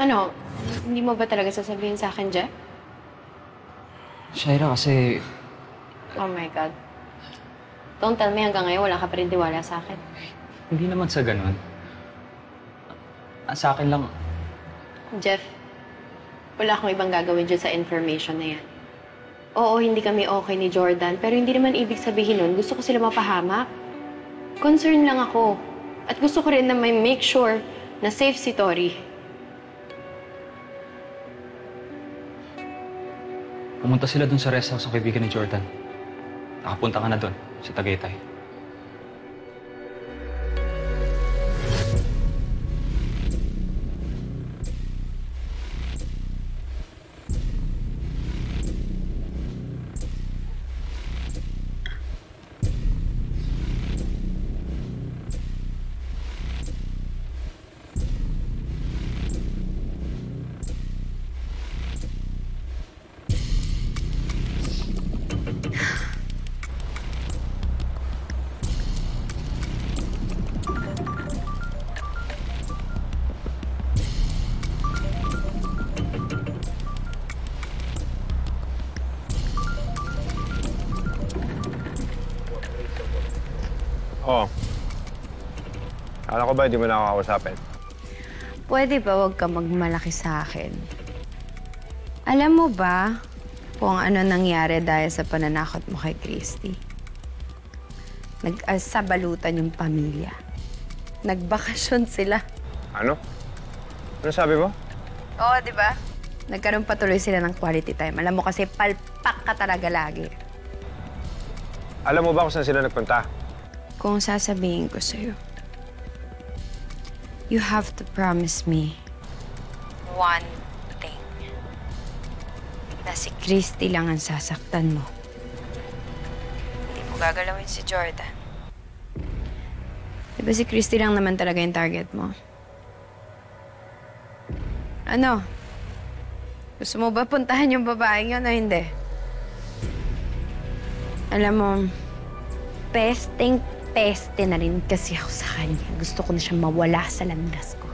Ano, hindi mo ba talaga sasabihin sa akin, Jeff? Shaira, kasi... Oh my God. Don't tell me hanggang ngayon wala ka pa rin tiwala sa akin. Hindi naman sa ganun. Sa akin lang... Jeff, wala akong ibang gagawin dyan sa information na yan. Oo, hindi kami okay ni Jordan, pero hindi naman ibig sabihin nun gusto ko sila mapahamak. Concern lang ako. At gusto ko rin na may make sure na safe si Tori. Pumunta sila dun sa rest house ng kaibigan ni Jordan. Nakapunta ka na dun, sa Tagaytay. Oo. Akala ko ba hindi mo na ako kakausapin? Pwede ba huwag ka magmalaki sa akin? Alam mo ba kung ano nangyari dahil sa pananakot mo kay Christy? Nag-asabalutan yung pamilya. Nagbakasyon sila. Ano? Ano sabi mo? Oo, di ba? Nagkaroon patuloy sila ng quality time. Alam mo kasi palpak ka talaga lagi. Alam mo ba kung saan sila nagpunta? Kung sasabihin ko sa'yo, you have to promise me one thing. Na si Christy lang ang sasaktan mo. Hindi mo gagalawin si Jordan. Di ba si Christy lang naman talaga yung target mo? Ano? Gusto mo ba puntahan yung babaeng yun o hindi? Alam mo, peste na rin kasi ako sa kanya. Gusto ko na siyang mawala sa landas ko.